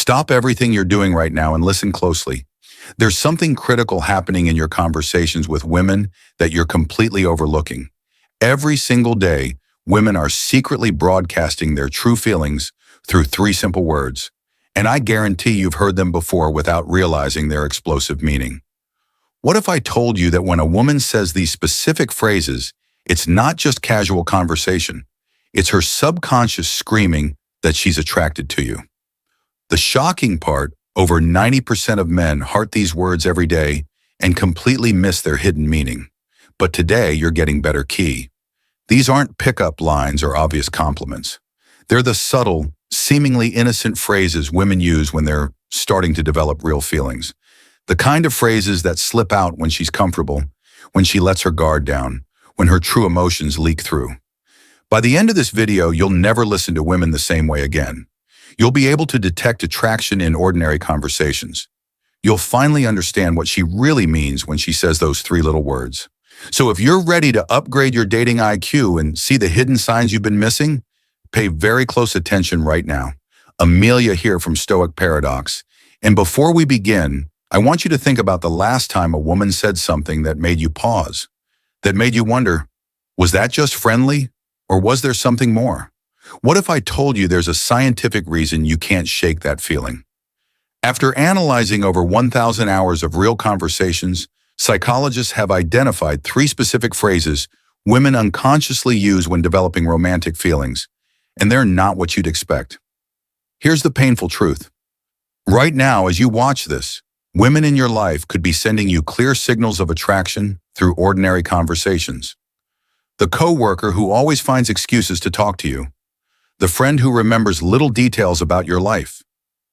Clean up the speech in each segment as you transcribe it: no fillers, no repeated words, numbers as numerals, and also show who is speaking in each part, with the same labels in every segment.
Speaker 1: Stop everything you're doing right now and listen closely. There's something critical happening in your conversations with women that you're completely overlooking. Every single day, women are secretly broadcasting their true feelings through three simple words. And I guarantee you've heard them before without realizing their explosive meaning. What if I told you that when a woman says these specific phrases, it's not just casual conversation. It's her subconscious screaming that she's attracted to you. The shocking part, over 90% of men heart these words every day and completely miss their hidden meaning. But today, you're getting better key. These aren't pickup lines or obvious compliments. They're the subtle, seemingly innocent phrases women use when they're starting to develop real feelings. The kind of phrases that slip out when she's comfortable, when she lets her guard down, when her true emotions leak through. By the end of this video, you'll never listen to women the same way again. You'll be able to detect attraction in ordinary conversations. You'll finally understand what she really means when she says those three little words. So if you're ready to upgrade your dating IQ and see the hidden signs you've been missing, pay very close attention right now. Amelia here from Stoic Paradox. And before we begin, I want you to think about the last time a woman said something that made you pause, that made you wonder, was that just friendly, or was there something more? What if I told you there's a scientific reason you can't shake that feeling? After analyzing over 1,000 hours of real conversations, psychologists have identified three specific phrases women unconsciously use when developing romantic feelings, and they're not what you'd expect. Here's the painful truth. Right now, as you watch this, women in your life could be sending you clear signals of attraction through ordinary conversations. The coworker who always finds excuses to talk to you. The friend who remembers little details about your life.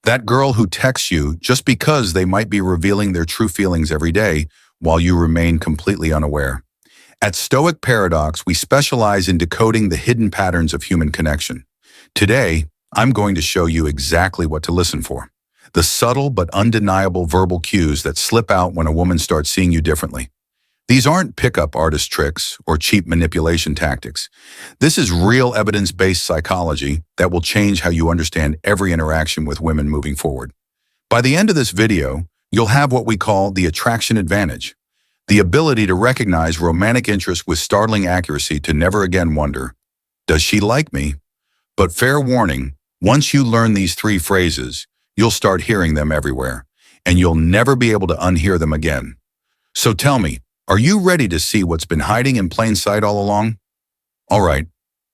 Speaker 1: That girl who texts you just because they might be revealing their true feelings every day while you remain completely unaware. At Stoic Paradox, we specialize in decoding the hidden patterns of human connection. Today, I'm going to show you exactly what to listen for. The subtle but undeniable verbal cues that slip out when a woman starts seeing you differently. These aren't pickup artist tricks or cheap manipulation tactics. This is real evidence-based psychology that will change how you understand every interaction with women moving forward. By the end of this video, you'll have what we call the attraction advantage, the ability to recognize romantic interest with startling accuracy to never again wonder, does she like me? But fair warning, once you learn these three phrases, you'll start hearing them everywhere, and you'll never be able to unhear them again. So tell me, are you ready to see what's been hiding in plain sight all along? All right,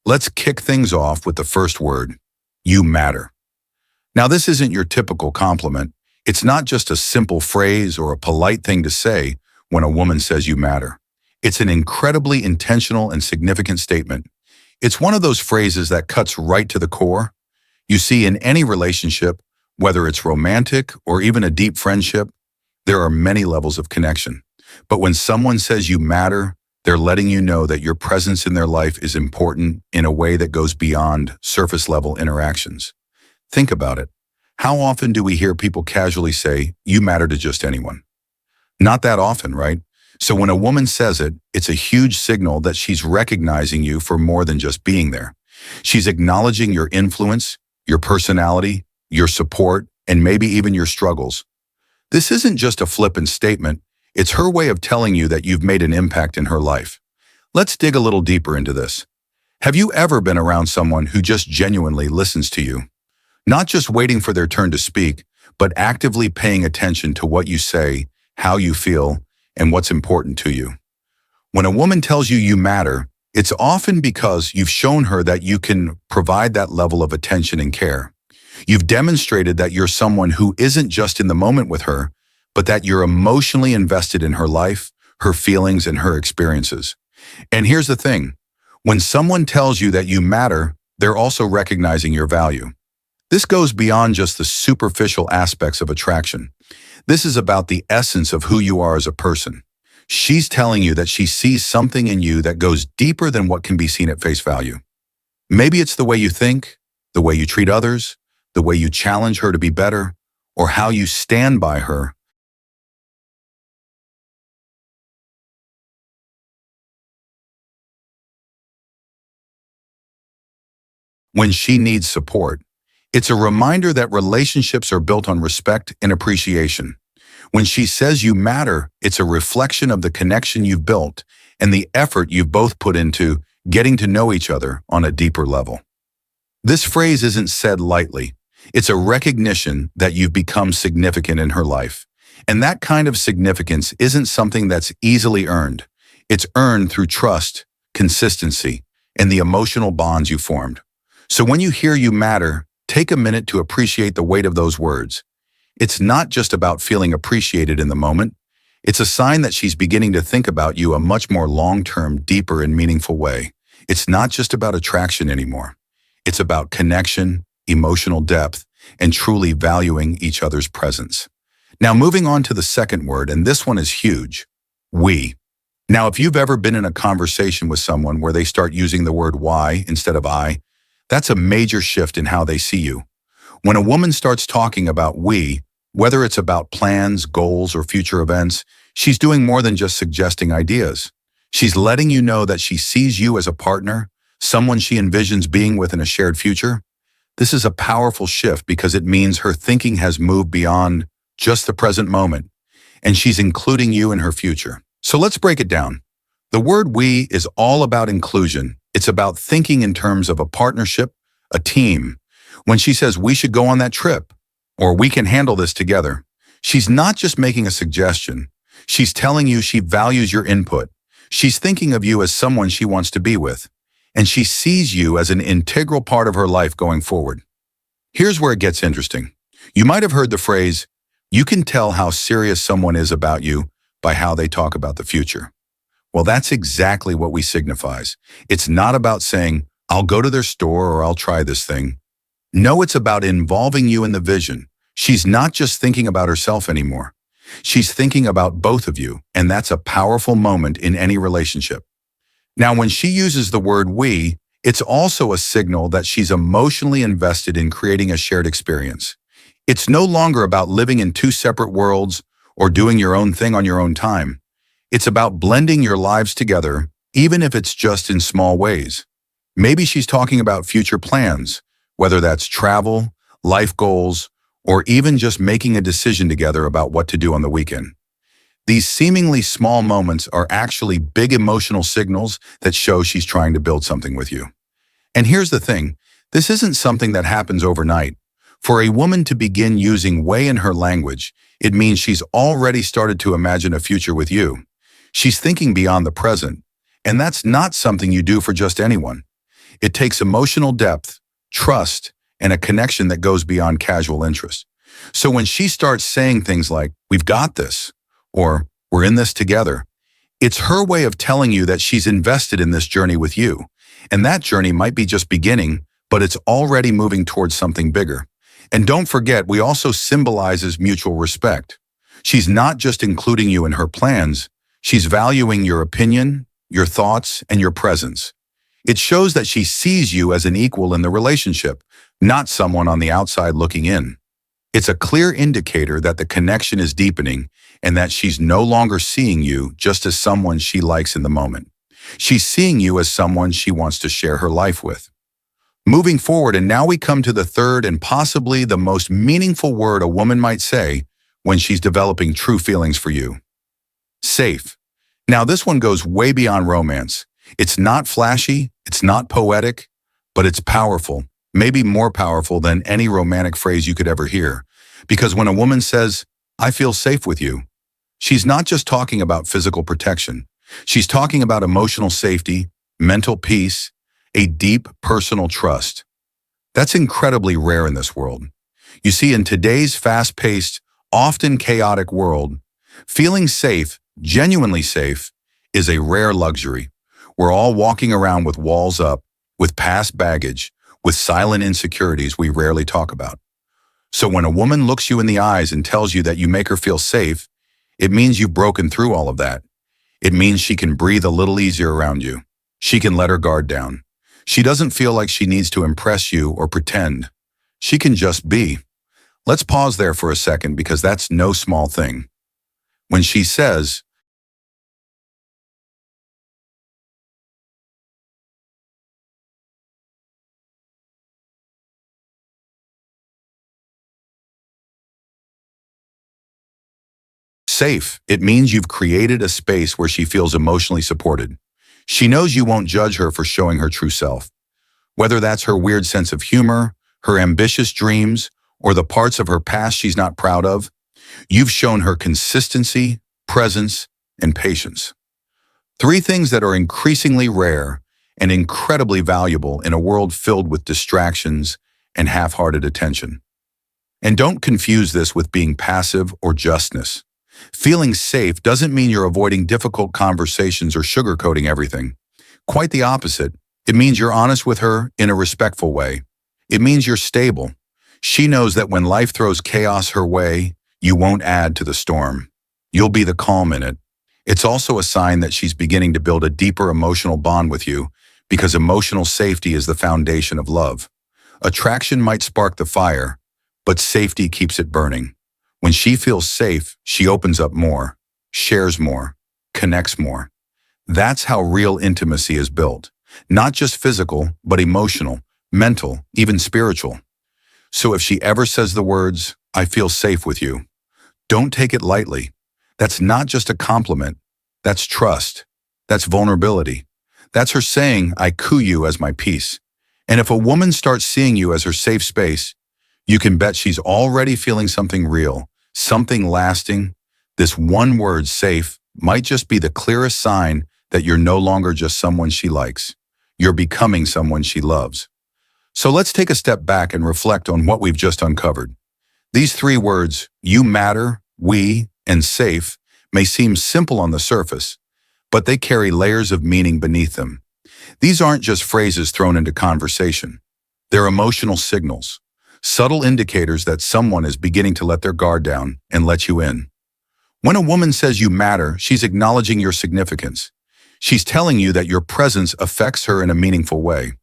Speaker 1: let's kick things off with the first word, you matter. Now, this isn't your typical compliment. It's not just a simple phrase or a polite thing to say when a woman says you matter. It's an incredibly intentional and significant statement. It's one of those phrases that cuts right to the core. You see, in any relationship, whether it's romantic or even a deep friendship, there are many levels of connection. But when someone says you matter, they're letting you know that your presence in their life is important in a way that goes beyond surface-level interactions. Think about it. How often do we hear people casually say, you matter to just anyone? Not that often, right? So when a woman says it, it's a huge signal that she's recognizing you for more than just being there. She's acknowledging your influence, your personality, your support, and maybe even your struggles. This isn't just a flippant statement. It's her way of telling you that you've made an impact in her life. Let's dig a little deeper into this. Have you ever been around someone who just genuinely listens to you? Not just waiting for their turn to speak, but actively paying attention to what you say, how you feel, and what's important to you. When a woman tells you you matter, it's often because you've shown her that you can provide that level of attention and care. You've demonstrated that you're someone who isn't just in the moment with her, but that you're emotionally invested in her life, her feelings, and her experiences. And here's the thing. When someone tells you that you matter, they're also recognizing your value. This goes beyond just the superficial aspects of attraction. This is about the essence of who you are as a person. She's telling you that she sees something in you that goes deeper than what can be seen at face value. Maybe it's the way you think, the way you treat others, the way you challenge her to be better, or how you stand by her. When she needs support, It's a reminder that relationships are built on respect and appreciation. When she says you matter, it's a reflection of the connection you've built and the effort you've both put into getting to know each other on a deeper level. This phrase isn't said lightly. It's a recognition that you've become significant in her life. And that kind of significance isn't something that's easily earned. It's earned through trust, consistency, and the emotional bonds you formed. So when you hear you matter, take a minute to appreciate the weight of those words. It's not just about feeling appreciated in the moment. It's a sign that she's beginning to think about you a much more long-term, deeper, and meaningful way. It's not just about attraction anymore. It's about connection, emotional depth, and truly valuing each other's presence. Now, moving on to the second word, and this one is huge, we. Now, if you've ever been in a conversation with someone where they start using the word why instead of I, that's a major shift in how they see you. When a woman starts talking about we, whether it's about plans, goals, or future events, she's doing more than just suggesting ideas. She's letting you know that she sees you as a partner, someone she envisions being with in a shared future. This is a powerful shift because it means her thinking has moved beyond just the present moment, and she's including you in her future. So let's break it down. The word we is all about inclusion. It's about thinking in terms of a partnership, a team. When she says we should go on that trip, or we can handle this together, she's not just making a suggestion. She's telling you she values your input. She's thinking of you as someone she wants to be with, and she sees you as an integral part of her life going forward. Here's where it gets interesting. You might have heard the phrase, you can tell how serious someone is about you by how they talk about the future. Well, that's exactly what we signifies. It's not about saying, I'll go to their store or I'll try this thing. No, it's about involving you in the vision. She's not just thinking about herself anymore. She's thinking about both of you, and that's a powerful moment in any relationship. Now, when she uses the word we, it's also a signal that she's emotionally invested in creating a shared experience. It's no longer about living in two separate worlds or doing your own thing on your own time. It's about blending your lives together, even if it's just in small ways. Maybe she's talking about future plans, whether that's travel, life goals, or even just making a decision together about what to do on the weekend. These seemingly small moments are actually big emotional signals that show she's trying to build something with you. And here's the thing, this isn't something that happens overnight. For a woman to begin using way in her language, it means she's already started to imagine a future with you. She's thinking beyond the present, and that's not something you do for just anyone. It takes emotional depth, trust, and a connection that goes beyond casual interest. So when she starts saying things like, we've got this, or we're in this together, it's her way of telling you that she's invested in this journey with you. And that journey might be just beginning, but it's already moving towards something bigger. And don't forget, we also symbolizes mutual respect. She's not just including you in her plans, she's valuing your opinion, your thoughts, and your presence. It shows that she sees you as an equal in the relationship, not someone on the outside looking in. It's a clear indicator that the connection is deepening and that she's no longer seeing you just as someone she likes in the moment. She's seeing you as someone she wants to share her life with. Moving forward, and now we come to the third and possibly the most meaningful word a woman might say when she's developing true feelings for you. Safe. Now this one goes way beyond romance. It's not flashy, it's not poetic, but it's powerful, maybe more powerful than any romantic phrase you could ever hear. Because when a woman says, I feel safe with you, she's not just talking about physical protection. She's talking about emotional safety, mental peace, a deep personal trust. That's incredibly rare in this world. You see, in today's fast-paced, often chaotic world, feeling safe, genuinely safe, is a rare luxury. We're all walking around with walls up, with past baggage, with silent insecurities we rarely talk about. So when a woman looks you in the eyes and tells you that you make her feel safe, it means you've broken through all of that. It means she can breathe a little easier around you. She can let her guard down. She doesn't feel like she needs to impress you or pretend. She can just be. Let's pause there for a second because that's no small thing. When she says, Safe, it means you've created a space where she feels emotionally supported. She knows you won't judge her for showing her true self. Whether that's her weird sense of humor, her ambitious dreams, or the parts of her past she's not proud of, you've shown her consistency, presence, and patience. Three things that are increasingly rare and incredibly valuable in a world filled with distractions and half-hearted attention. And don't confuse this with being passive or justness. Feeling safe doesn't mean you're avoiding difficult conversations or sugarcoating everything. Quite the opposite. It means you're honest with her in a respectful way. It means you're stable. She knows that when life throws chaos her way, you won't add to the storm. You'll be the calm in it. It's also a sign that she's beginning to build a deeper emotional bond with you, because emotional safety is the foundation of love. Attraction might spark the fire, but safety keeps it burning. When she feels safe, she opens up more, shares more, connects more. That's how real intimacy is built. Not just physical, but emotional, mental, even spiritual. So if she ever says the words, "I feel safe with you," don't take it lightly. That's not just a compliment. That's trust. That's vulnerability. That's her saying, "I coo you as my peace." And if a woman starts seeing you as her safe space, you can bet she's already feeling something real, something lasting. This one word, safe, might just be the clearest sign that you're no longer just someone she likes. You're becoming someone she loves. So let's take a step back and reflect on what we've just uncovered. These three words, you matter, we, and safe, may seem simple on the surface, but they carry layers of meaning beneath them. These aren't just phrases thrown into conversation. They're emotional signals, subtle indicators that someone is beginning to let their guard down and let you in. When a woman says you matter, she's acknowledging your significance. She's telling you that your presence affects her in a meaningful way.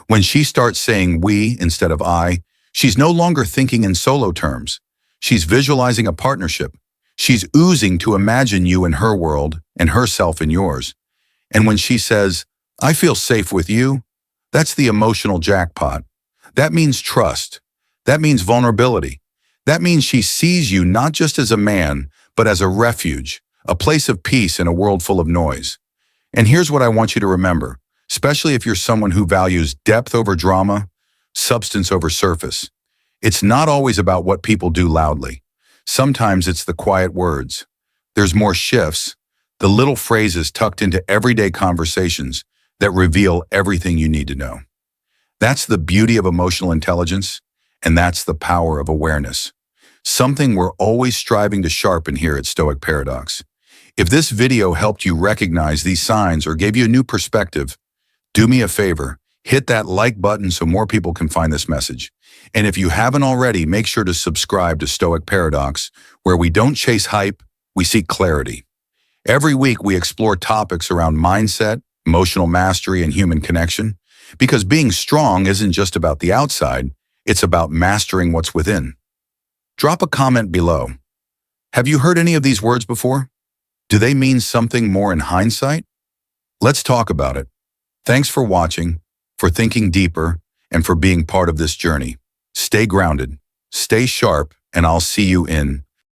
Speaker 1: When she starts saying we instead of I, she's no longer thinking in solo terms. She's visualizing a partnership. She's oozing to imagine you in her world and herself in yours. And when she says, "I feel safe with you," that's the emotional jackpot. That means trust. That means vulnerability. That means she sees you not just as a man, but as a refuge, a place of peace in a world full of noise. And here's what I want you to remember, especially if you're someone who values depth over drama, substance over surface. It's not always about what people do loudly. Sometimes it's the quiet words. There's more shifts, the little phrases tucked into everyday conversations that reveal everything you need to know. That's the beauty of emotional intelligence, and that's the power of awareness. Something we're always striving to sharpen here at Stoic Paradox. If this video helped you recognize these signs or gave you a new perspective, do me a favor, hit that like button so more people can find this message. And if you haven't already, make sure to subscribe to Stoic Paradox, where we don't chase hype, we seek clarity. Every week we explore topics around mindset, emotional mastery, and human connection, because being strong isn't just about the outside, it's about mastering what's within. Drop a comment below. Have you heard any of these words before? Do they mean something more in hindsight? Let's talk about it. Thanks for watching, for thinking deeper, and for being part of this journey. Stay grounded, stay sharp, and I'll see you in